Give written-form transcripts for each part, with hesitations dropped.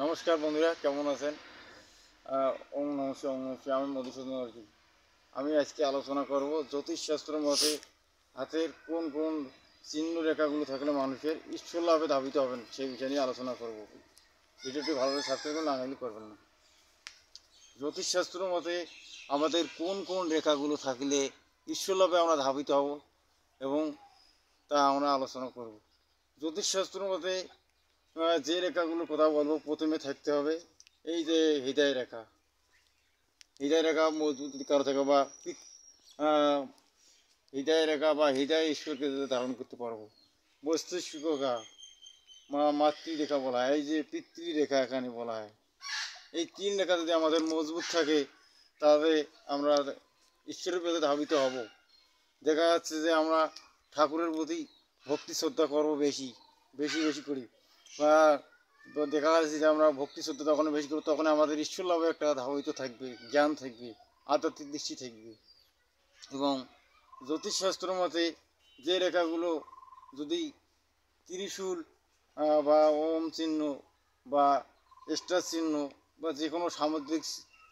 নমস্কার বন্ধুরা, কেমন আছেন? ওম নমঃ শিবায়, ওম নমঃ শিবায়। আমি মধুসূদন অর্জুন। আমি আজকে আলোচনা করব জ্যোতিষশাস্ত্র মতে হাতের কোন কোন চিহ্ন রেখাগুলো থাকলে মানুষের ঈশ্বর লাভে ধাবিত হবেন সেই বিষয় নিয়ে আলোচনা করব। ভিডিওটি ভালোভাবে সাবস্ক্রাইব করুন, না করবেন না। জ্যোতিষশাস্ত্র মতে আমাদের কোন কোন রেখাগুলো থাকলে ঈশ্বর লাভে আমরা ধাবিত হব এবং তা আমরা আলোচনা করব। জ্যোতিষশাস্ত্র মতে যে রেখাগুলোর কথা বলবো, প্রথমে থাকতে হবে এই যে হৃদয় রেখা। হৃদয় রেখা মজবুত যদি কারো থাকে বা হৃদয় রেখা বা হৃদয় ঈশ্বরকে ধারণ করতে পারবো। মস্তিষ্ক রেখা মাতৃরেখা বলা হয়, এই যে পিতৃরেখা এখানে বলা হয়। এই তিন রেখা যদি আমাদের মজবুত থাকে তাহলে আমরা ঈশ্বরের প্রতি ধাবিত হব। দেখা যাচ্ছে যে আমরা ঠাকুরের প্রতি ভক্তি শ্রদ্ধা করবো, বেশি বেশি বেশি করি, বা দেখা যাচ্ছে যে আমরা ভক্তি শ্রদ্ধা তখন বেশি করি, তখন আমাদের ঈশ্বর লাভে একটা ধাবিত থাকবে, জ্ঞান থাকবে, আধ্যাত্মিক দৃষ্টি থাকবে। এবং জ্যোতিষশাস্ত্র মতে যে রেখাগুলো যদি ত্রিশূল বা ওম চিহ্ন বা স্টার চিহ্ন বা যে কোনো সামুদ্রিক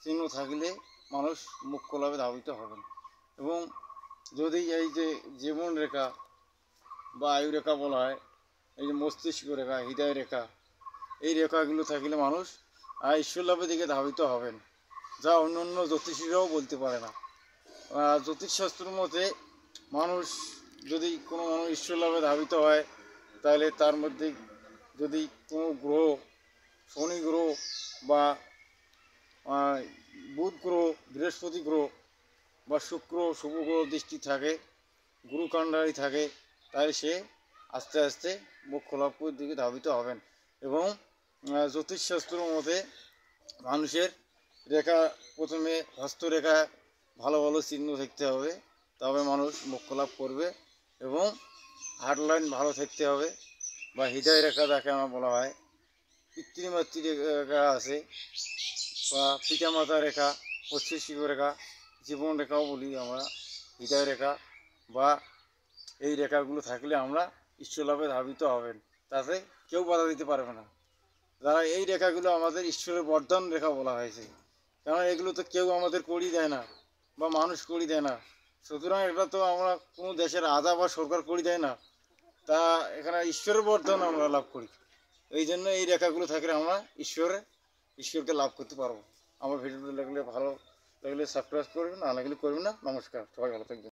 চিহ্ন থাকলে মানুষ মোক্ষ লাভে ধাবিত হবেন। এবং যদি এই যে জীবন রেখা বা আয়ু রেখা বলা হয়, এই যে মস্তিষ্ক রেখা, হৃদয় রেখা, এই রেখাগুলো থাকলে মানুষ ঈশ্বর লাভের দিকে ধাবিত হবেন, যা অন্য অন্য জ্যোতিষীরাও বলতে পারে না। জ্যোতিষশাস্ত্র মতে মানুষ যদি কোনো মানুষ ঈশ্বর লাভে ধাবিত হয় তাহলে তার মধ্যে যদি কোনো গ্রহ, শনি গ্রহ বা বুধ গ্রহ, বৃহস্পতি গ্রহ বা শুক্র শুভ গ্রহ দৃষ্টি থাকে, গুরুকাণ্ডারি থাকে, তাহলে সে আস্তে আস্তে মোক্ষ লাভের দিকে ধাবিত হবেন। এবং জ্যোতিষশাস্ত্র মতে মানুষের রেখা, প্রথমে হস্তরেখা ভালো ভালো চিহ্ন থাকতে হবে, তবে মানুষ মোক্ষ লাভ করবে। এবং হার্ট লাইন ভালো থাকতে হবে, বা হৃদয় রেখা যাকে আমার বলা হয়, পিতৃমাতৃ রেখা আছে, বা পিতামাতা রেখা, মস্তিষ্ক রেখা, জীবন রেখাও বলি আমরা, হৃদয় রেখা বা এই রেখাগুলো থাকলে আমরা ঈশ্বর লাভে ধাবিত হবেন, তাতে কেউ বাধা দিতে পারবে না। যারা এই রেখাগুলো আমাদের ঈশ্বরের বরদান রেখা বলা হয়েছে, কারণ এগুলো তো কেউ আমাদের করিয়ে দেয় না বা মানুষ করিয়ে দেয় না। সুতরাং এটা তো আমরা কোনো দেশের রাজা বা সরকার করিয়ে দেয় না, তা এখানে ঈশ্বরের বরদান আমরা লাভ করি। এই জন্য এই রেখাগুলো থাকলে আমরা ঈশ্বরকে লাভ করতে পারবো। আমার ভিডিওটা লাগলে ভালো লাগলে সাবস্ক্রাইব করবেন, না লাগলে করবেন না। নমস্কার, সবাই ভালো থাকবেন।